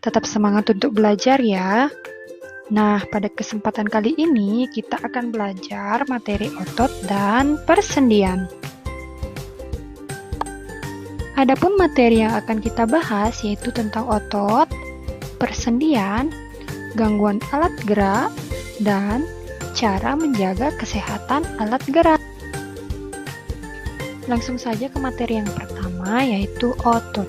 Tetap semangat untuk belajar ya. Nah, pada kesempatan kali ini kita akan belajar materi otot dan persendian. Adapun materi yang akan kita bahas yaitu tentang otot, persendian, gangguan alat gerak, dan cara menjaga kesehatan alat gerak. Langsung saja ke materi yang pertama yaitu otot.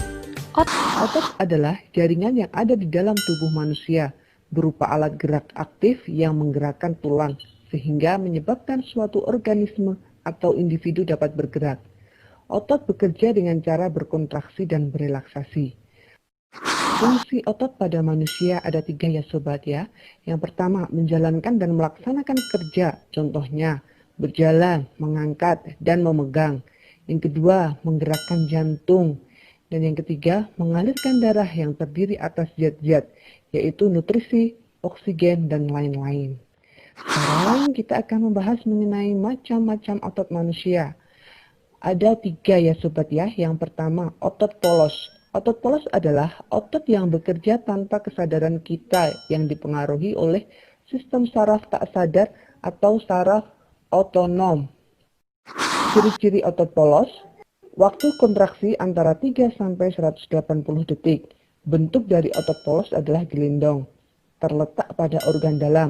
Otot adalah jaringan yang ada di dalam tubuh manusia, berupa alat gerak aktif yang menggerakkan tulang, sehingga menyebabkan suatu organisme atau individu dapat bergerak. Otot bekerja dengan cara berkontraksi dan berelaksasi. Fungsi otot pada manusia ada 3 ya sobat ya. Yang pertama, menjalankan dan melaksanakan kerja, contohnya berjalan, mengangkat, dan memegang. Yang kedua, menggerakkan jantung. Dan yang ketiga, mengalirkan darah yang terdiri atas zat-zat, yaitu nutrisi, oksigen, dan lain-lain. Sekarang kita akan membahas mengenai macam-macam otot manusia. Ada 3 ya sobat ya. Yang pertama, otot polos. Otot polos adalah otot yang bekerja tanpa kesadaran kita yang dipengaruhi oleh sistem saraf tak sadar atau saraf otonom. Ciri-ciri otot polos: waktu kontraksi antara 3-180 detik. Bentuk dari otot polos adalah gelindong, terletak pada organ dalam.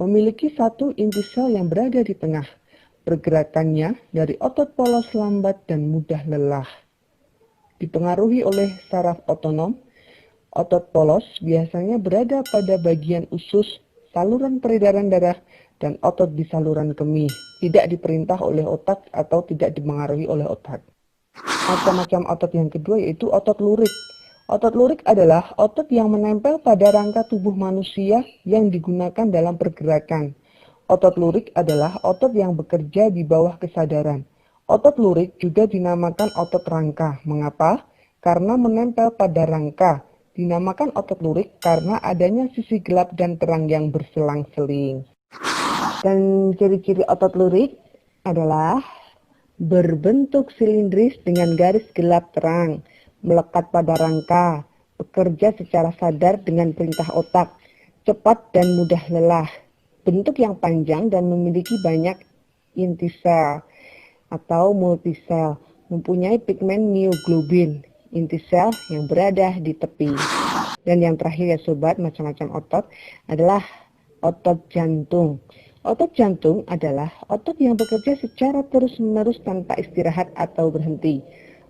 Memiliki satu inti sel yang berada di tengah. Pergerakannya dari otot polos lambat dan mudah lelah. Dipengaruhi oleh saraf otonom, otot polos biasanya berada pada bagian usus, saluran peredaran darah, dan otot di saluran kemih. Tidak diperintah oleh otak atau tidak dipengaruhi oleh otak. Macam-macam otot yang kedua yaitu otot lurik. Otot lurik adalah otot yang menempel pada rangka tubuh manusia yang digunakan dalam pergerakan. Otot lurik adalah otot yang bekerja di bawah kesadaran. Otot lurik juga dinamakan otot rangka. Mengapa? Karena menempel pada rangka. Dinamakan otot lurik karena adanya sisi gelap dan terang yang berselang-seling. Dan ciri-ciri otot lurik adalah berbentuk silindris dengan garis gelap terang, melekat pada rangka, bekerja secara sadar dengan perintah otak, cepat dan mudah lelah, bentuk yang panjang dan memiliki banyak inti sel atau multisel, mempunyai pigmen mioglobin, inti sel yang berada di tepi. Dan yang terakhir ya sobat, macam-macam otot adalah otot jantung. Otot jantung adalah otot yang bekerja secara terus-menerus tanpa istirahat atau berhenti.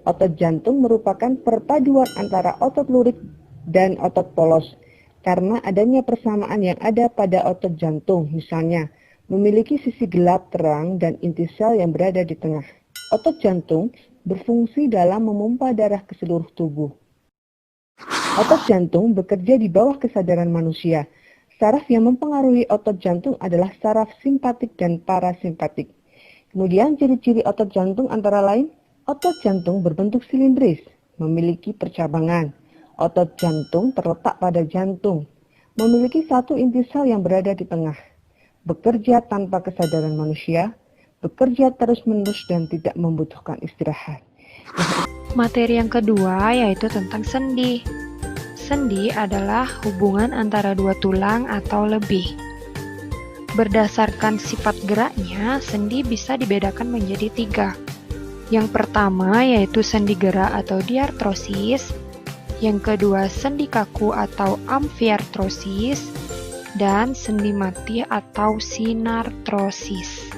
Otot jantung merupakan perpaduan antara otot lurik dan otot polos. Karena adanya persamaan yang ada pada otot jantung, misalnya memiliki sisi gelap terang dan inti sel yang berada di tengah. Otot jantung berfungsi dalam memompa darah ke seluruh tubuh. Otot jantung bekerja di bawah kesadaran manusia. Saraf yang mempengaruhi otot jantung adalah saraf simpatik dan parasimpatik. Kemudian ciri-ciri otot jantung antara lain, otot jantung berbentuk silindris, memiliki percabangan. Otot jantung terletak pada jantung, memiliki satu inti sel yang berada di tengah. Bekerja tanpa kesadaran manusia, bekerja terus-menerus dan tidak membutuhkan istirahat. Materi yang kedua yaitu tentang sendi. Sendi adalah hubungan antara dua tulang atau lebih. Berdasarkan sifat geraknya, sendi bisa dibedakan menjadi 3. Yang pertama yaitu sendi gerak atau diartrosis, yang kedua sendi kaku atau amfiartrosis, dan sendi mati atau sinartrosis.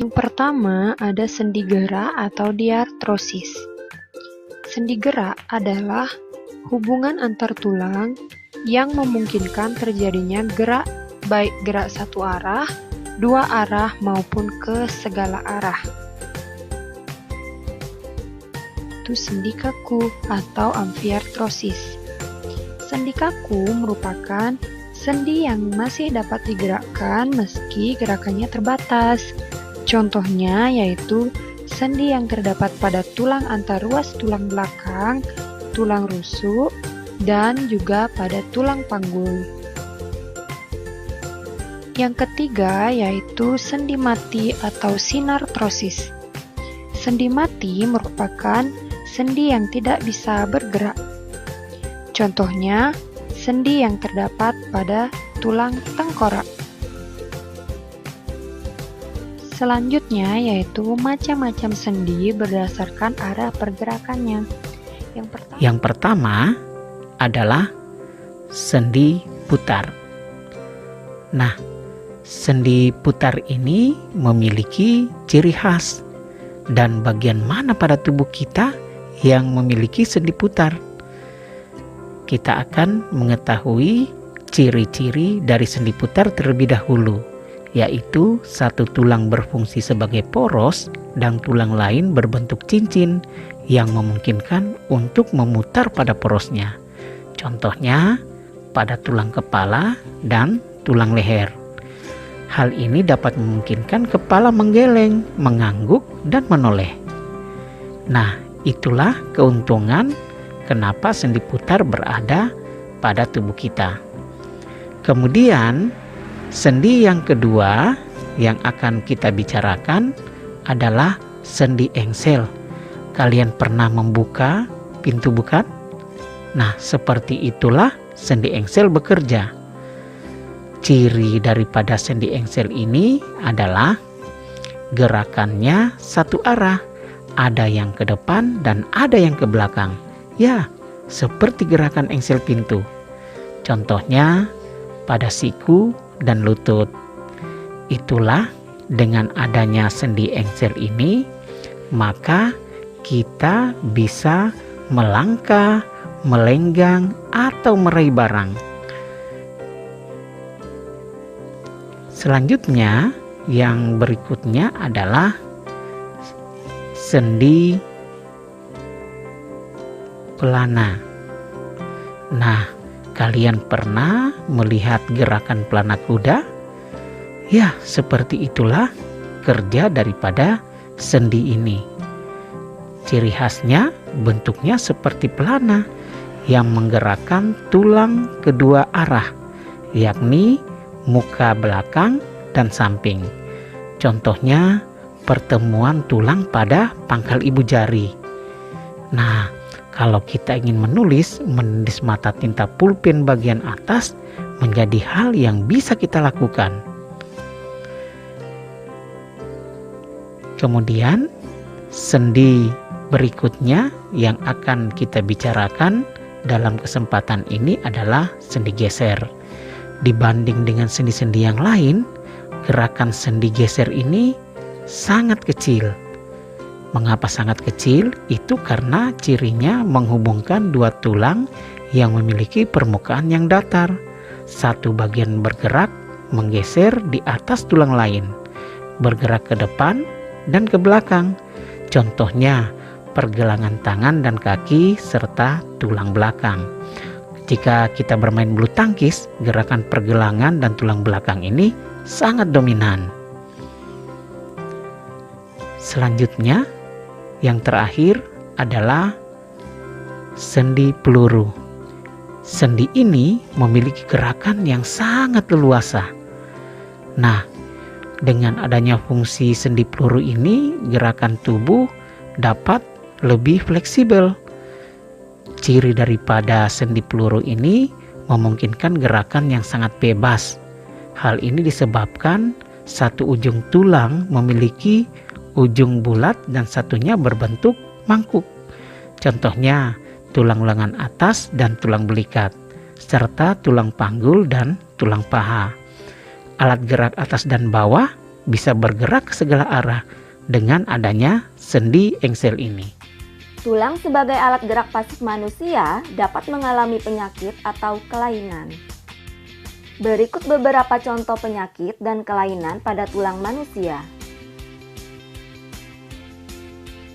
Yang pertama ada sendi gerak atau diartrosis. Sendi gerak adalah hubungan antar tulang yang memungkinkan terjadinya gerak, baik gerak satu arah, 2 arah, maupun ke segala arah. Itu sendi kaku atau amfiartrosis. Sendi kaku merupakan sendi yang masih dapat digerakkan meski gerakannya terbatas. Contohnya yaitu sendi yang terdapat pada tulang antar ruas tulang belakang, tulang rusuk, dan juga pada tulang panggul. Yang ketiga yaitu sendi mati atau sinartrosis. Sendi mati merupakan sendi yang tidak bisa bergerak. Contohnya, sendi yang terdapat pada tulang tengkorak. Selanjutnya yaitu macam-macam sendi berdasarkan arah pergerakannya. Yang pertama adalah sendi putar. Nah, sendi putar ini memiliki ciri khas. Dan bagian mana pada tubuh kita yang memiliki sendi putar? Kita akan mengetahui ciri-ciri dari sendi putar terlebih dahulu, yaitu satu tulang berfungsi sebagai poros dan tulang lain berbentuk cincin yang memungkinkan untuk memutar pada porosnya. Contohnya pada tulang kepala dan tulang leher. Hal ini dapat memungkinkan kepala menggeleng, mengangguk, dan menoleh. Nah, itulah keuntungan kenapa sendi putar berada pada tubuh kita. Kemudian, sendi yang kedua yang akan kita bicarakan adalah sendi engsel. Kalian pernah membuka pintu bukan? Nah, seperti itulah sendi engsel bekerja. Ciri daripada sendi engsel ini adalah gerakannya satu arah. Ada yang ke depan dan ada yang ke belakang. Ya, seperti gerakan engsel pintu. Contohnya pada siku dan lutut. Itulah dengan adanya sendi engsel ini, maka kita bisa melangkah, melenggang, atau meraih barang. Selanjutnya, yang berikutnya adalah sendi pelana. Nah, kalian pernah melihat gerakan pelana kuda? Ya, seperti itulah kerja daripada sendi ini. Ciri khasnya bentuknya seperti pelana yang menggerakkan tulang kedua arah, yakni muka belakang dan samping. Contohnya pertemuan tulang pada pangkal ibu jari. Nah, kalau kita ingin menulis mata tinta pulpen bagian atas menjadi hal yang bisa kita lakukan. Kemudian sendi berikutnya yang akan kita bicarakan dalam kesempatan ini adalah sendi geser. Dibanding dengan sendi-sendi yang lain, gerakan sendi geser ini sangat kecil. Mengapa sangat kecil? Itu karena cirinya menghubungkan dua tulang yang memiliki permukaan yang datar. Satu bagian bergerak, menggeser di atas tulang lain, bergerak ke depan dan ke belakang. Contohnya, pergelangan tangan dan kaki serta tulang belakang. Jika kita bermain bulu tangkis, gerakan pergelangan dan tulang belakang ini sangat dominan. Selanjutnya, yang terakhir adalah sendi peluru. Sendi ini memiliki gerakan yang sangat leluasa. Nah, dengan adanya fungsi sendi peluru ini, gerakan tubuh dapat lebih fleksibel. Ciri daripada sendi peluru ini memungkinkan gerakan yang sangat bebas. Hal ini disebabkan satu ujung tulang memiliki ujung bulat dan satunya berbentuk mangkuk. Contohnya tulang lengan atas dan tulang belikat, serta tulang panggul dan tulang paha. Alat gerak atas dan bawah bisa bergerak ke segala arah dengan adanya sendi engsel ini. Tulang sebagai alat gerak pasif manusia dapat mengalami penyakit atau kelainan. Berikut beberapa contoh penyakit dan kelainan pada tulang manusia.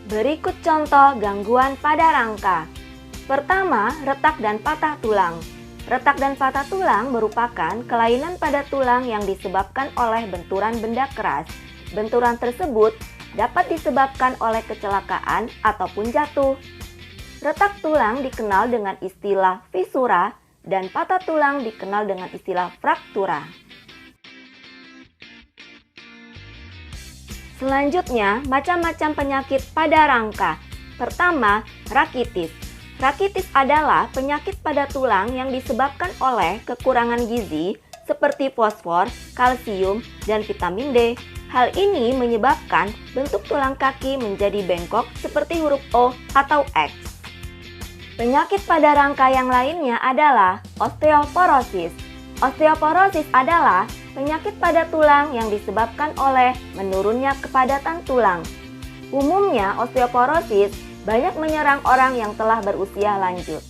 Berikut contoh gangguan pada rangka. Pertama, retak dan patah tulang. Retak dan patah tulang merupakan kelainan pada tulang yang disebabkan oleh benturan benda keras. Benturan tersebut dapat disebabkan oleh kecelakaan ataupun jatuh. Retak tulang dikenal dengan istilah fisura dan patah tulang dikenal dengan istilah fraktura. Selanjutnya, macam-macam penyakit pada rangka. Pertama, rakitis. Rakitis adalah penyakit pada tulang yang disebabkan oleh kekurangan gizi seperti fosfor, kalsium, dan vitamin D. Hal ini menyebabkan bentuk tulang kaki menjadi bengkok seperti huruf O atau X. Penyakit pada rangka yang lainnya adalah osteoporosis. Osteoporosis adalah penyakit pada tulang yang disebabkan oleh menurunnya kepadatan tulang. Umumnya, osteoporosis banyak menyerang orang yang telah berusia lanjut.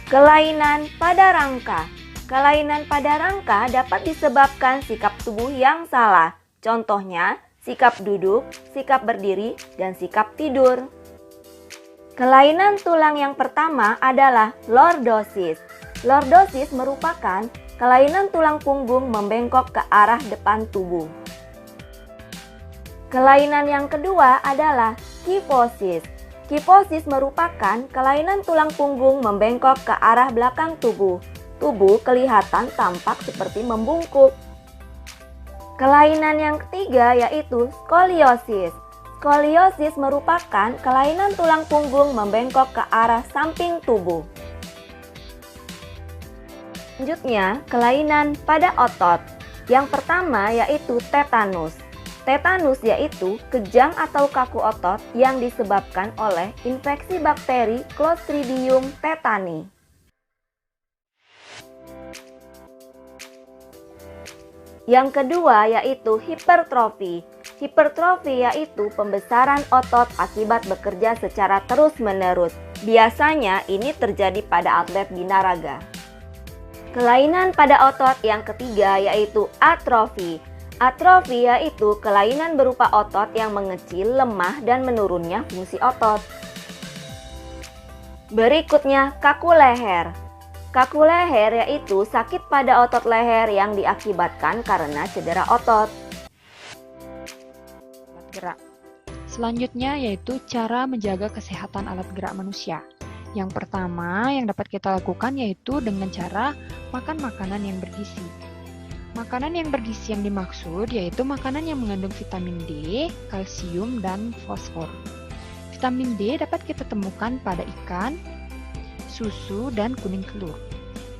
Kelainan pada rangka. Kelainan pada rangka dapat disebabkan sikap tubuh yang salah. Contohnya, sikap duduk, sikap berdiri, dan sikap tidur. Kelainan tulang yang pertama adalah lordosis. Lordosis merupakan kelainan tulang punggung membengkok ke arah depan tubuh. Kelainan yang kedua adalah kifosis. Kifosis merupakan kelainan tulang punggung membengkok ke arah belakang tubuh. Tubuh kelihatan tampak seperti membungkuk. Kelainan yang ketiga yaitu skoliosis. Skoliosis merupakan kelainan tulang punggung membengkok ke arah samping tubuh. Selanjutnya, kelainan pada otot. Yang pertama yaitu tetanus. Tetanus yaitu kejang atau kaku otot yang disebabkan oleh infeksi bakteri Clostridium tetani. Yang kedua yaitu hipertrofi. Hipertrofi yaitu pembesaran otot akibat bekerja secara terus-menerus. Biasanya ini terjadi pada atlet binaraga. Kelainan pada otot yang ketiga yaitu atrofi. Atrofi yaitu kelainan berupa otot yang mengecil, lemah, dan menurunnya fungsi otot. Berikutnya, kaku leher. Kaku leher yaitu sakit pada otot leher yang diakibatkan karena cedera otot. Alat gerak. Selanjutnya yaitu cara menjaga kesehatan alat gerak manusia. Yang pertama yang dapat kita lakukan yaitu dengan cara makan makanan yang bergizi. Makanan yang bergizi yang dimaksud yaitu makanan yang mengandung vitamin D, kalsium, dan fosfor. Vitamin D dapat kita temukan pada ikan, susu, dan kuning telur.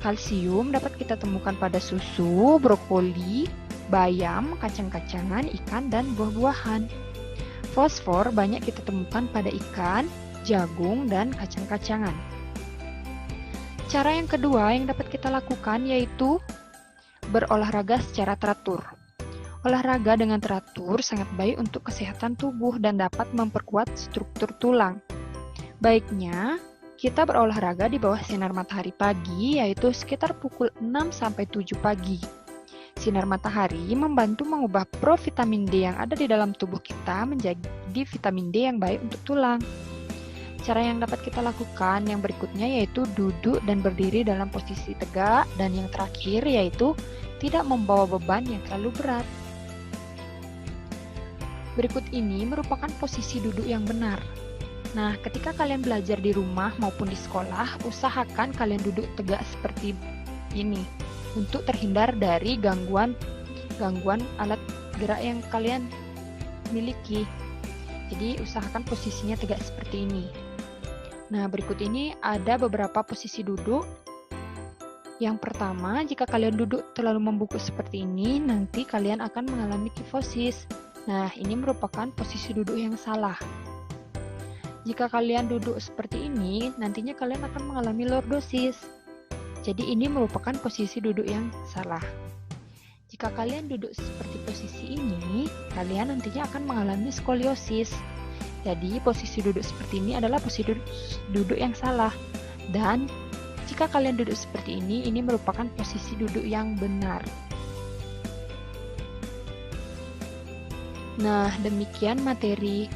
Kalsium dapat kita temukan pada susu, brokoli, bayam, kacang-kacangan, ikan, dan buah-buahan. Fosfor banyak kita temukan pada ikan, jagung, dan kacang-kacangan. Cara yang kedua yang dapat kita lakukan yaitu berolahraga secara teratur. Olahraga dengan teratur sangat baik untuk kesehatan tubuh dan dapat memperkuat struktur tulang. Baiknya, kita berolahraga di bawah sinar matahari pagi, yaitu sekitar pukul 6-7 pagi. Sinar matahari membantu mengubah provitamin D yang ada di dalam tubuh kita menjadi vitamin D yang baik untuk tulang. Cara yang dapat kita lakukan yang berikutnya yaitu duduk dan berdiri dalam posisi tegak, dan yang terakhir yaitu tidak membawa beban yang terlalu berat. Berikut ini merupakan posisi duduk yang benar. Nah, ketika kalian belajar di rumah maupun di sekolah, usahakan kalian duduk tegak seperti ini untuk terhindar dari gangguan alat gerak yang kalian miliki. Jadi, usahakan posisinya tegak seperti ini. Nah, berikut ini ada beberapa posisi duduk. Yang pertama, jika kalian duduk terlalu membungkuk seperti ini, nanti kalian akan mengalami kifosis. Nah, ini merupakan posisi duduk yang salah. Jika kalian duduk seperti ini, nantinya kalian akan mengalami lordosis. Jadi ini merupakan posisi duduk yang salah. Jika kalian duduk seperti posisi ini, kalian nantinya akan mengalami skoliosis. Jadi posisi duduk seperti ini adalah posisi duduk yang salah. Dan jika kalian duduk seperti ini merupakan posisi duduk yang benar. Nah, demikian materi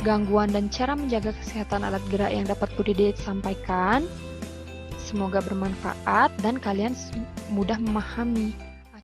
gangguan dan cara menjaga kesehatan alat gerak yang dapat Bu Dede sampaikan. Semoga bermanfaat dan kalian mudah memahami.